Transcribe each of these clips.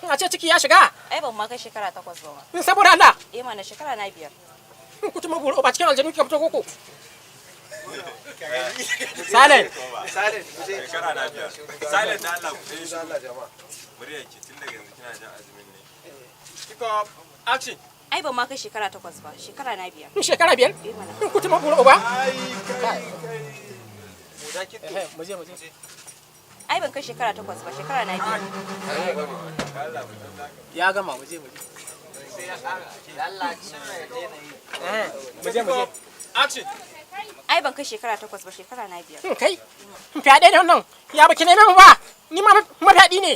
A ce ciki ya shiga. Ai ban ma kai shekara 8 ba. Saboda Allah. Mana shekara na 5. Kutuma goro ba cikin aljanu ki fito koko. Silent. Shekara na 5. Silent da Allah ku dai insha Allah jama'a. Murya ki tun daga yanzu kina jan azumin ne. Kiko action. Ai ban ma kai shekara 8 ba, shekara na 5. Shekara 5? Mana. Kutuma goro ba. Kai. Mu je. Ai ban kai shekara 8 ba, shekara na 5. Ya gama mu je. Allah cin ya daina yi. Mu je. Action. Ai ban kai shekara 8 ba, shekara na 5. Kai. Fyaɗe da wannan. Ya baki neme mu ba. Ni ma mafaɗi ne.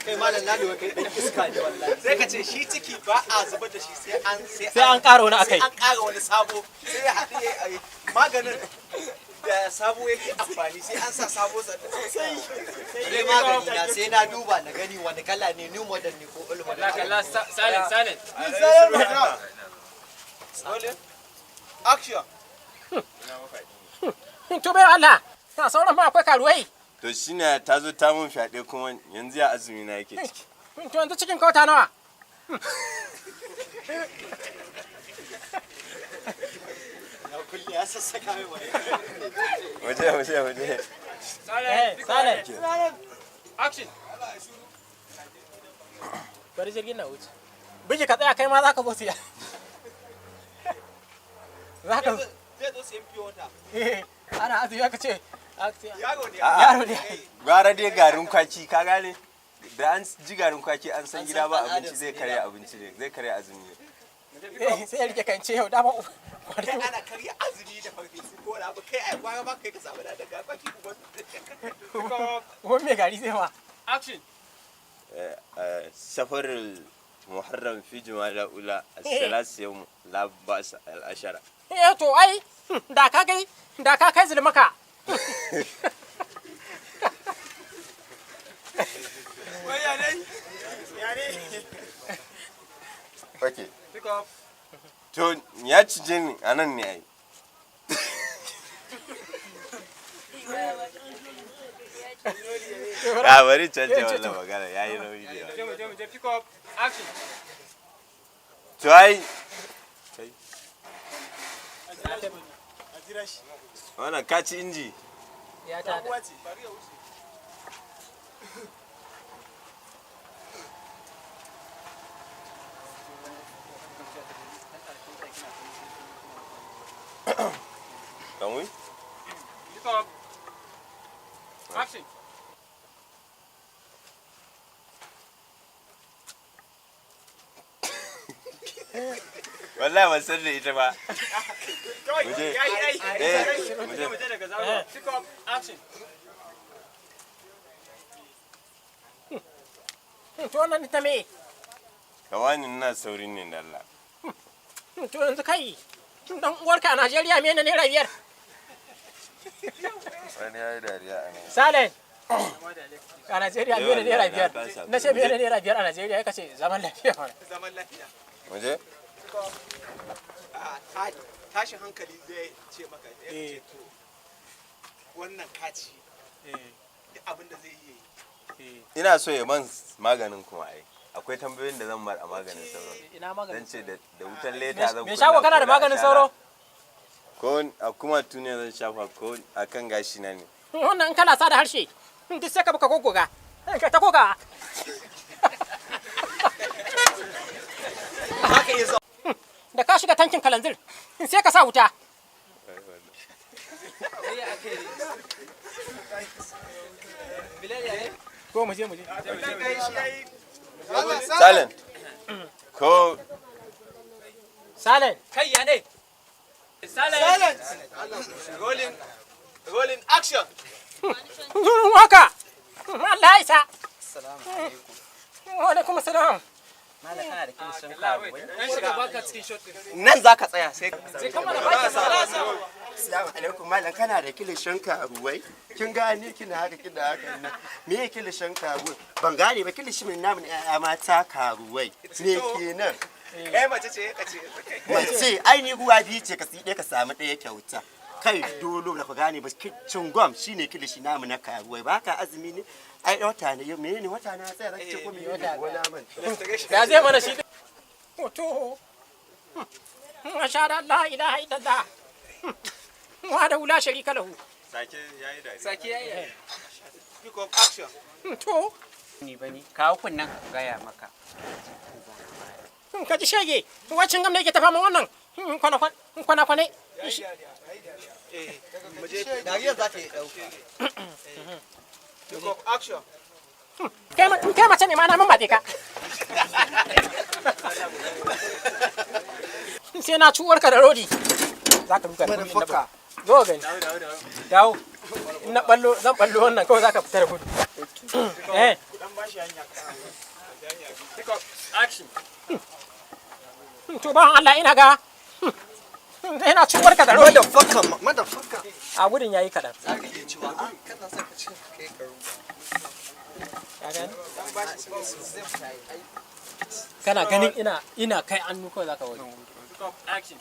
Kai malam na lura kai dan iska ne wallahi. Sai ka ce shi ciki ba a zubar da shi sai an ƙara wani akai. An ƙara wani sabo sai ya haɗe maganin da sabo yake amfani sai an sa sabo sannan sai magani na sai na duba na gani wani kala ne new model ne ko old model. Allah silent. Action. To bai Allah. Na sauran ma akwai karuwai. To shine ta zo ta mun fyaɗe kuma yanzu ya azumi na yake ciki. To yanzu cikin kawata nawa? Na kulli ya sassaka mai wani. Waje. Silent. Action. Bari jirgin na wuce. Biji ka tsaya kai ma za ka zo siya. Za ka zo. Zai zo siyan fiye wata. Ana azumi aka ce. Yaro ne. Gwara dai garin kwaki ka gane? Da an ji garin kwaki an san gida ba abinci zai karya abinci ne zai karya azumi ne. Sai ya rike kance yau dama. Ana karya azumi da farfe su ko da ba kai ai gwara ba kai ka samu da daga kwaki kuma. Wani mai gari zai ma. Action. سفر المحرم في جمال الأولى الثلاث يوم لا بأس العشرة. To ai da ka kai zulmaka. Okay. To ya cije ni a nan ne ai. Bari canje wannan magana yayi nauyi da yawa. To ai wannan kaci inji. Ya ta da. Can we? Action. Wallahi ban san da ita ba. Muje daga zawo. Pick up action. To wannan ita me? Kawani ina saurin ne da Allah. To yanzu kai dan uwarka a Najeriya me ne naira 5? Wani yayi dariya a nan. Salen. A Najeriya me ne naira 5? Na ce me ne naira 5 a Najeriya kace zaman lafiya. Zaman lafiya. Muje? Tashin hankali zai ce maka ya ce to wannan kaci duk abin da zai yi. Ina so ya man maganin kuma ai. Akwai tambayoyin da zan mar a maganin sauro. Ina maganin? Zan ce da wutan leda zan Me shago kana da maganin sauro? Ko a kuma tune zan shafa ko akan gashi na ne. Wannan kana sa da harshe. Duk sai ka buka gogoga. Ka ta koga. Haka yi zo. Da ka shiga tankin kalanzir sai ka sa wuta. Ko mu je. Silent. Ko Silent. Kai ya ne? Silence. Rolling action. Waka. Allah ya isa. Assalamu alaikum. Wa alaikum assalam. Malam kana da kilishin karuwai. Dan shiga baka cikin shot. Nan zaka tsaya sai Sai mana baki Assalamu alaikum malam kana da kilishin karuwai kin gane kina haka kina haka nan me kilishin karuwai ban gane ba kilishin namu ne ƴaƴa mata karuwai me kenan kai mace ce ka ce mace ai ni ruwa biyu ce ka siɗe ka samu ɗaya kyauta kai dolo da ku gane ba cingom shine kilishi namu na karuwai ba ka azumi ne ai wata ne menene wata na sai zaki ce ko me wata naman da zai mana shi to masha Allah la ilaha illallah wa da la sharika lahu Sake yayi da. Sake yayi. Pick up action. to Ni bane kawo kunnan gaya maka. ka ji shege wacin gam ne yake tafa min wannan kwana kwane Dariya za ta yi ɗauka. Pick up action. kai mace ne ma na mamade ka sai na ciwar ka da rodi za ka duka da rodi na zo gani dawo na ballo zan ballo wannan kawai za ka fita da gudu Pick up action. to ba Allah ina ga ina ciwar ka da rodi Motherfucker. a gudun yayi kadan Za ka iya cewa kana son ka ci kai ka ruba. ka gani Dan ba shi zai fita yi. kana ganin ina kai annu kawai za ka wani Pick up action.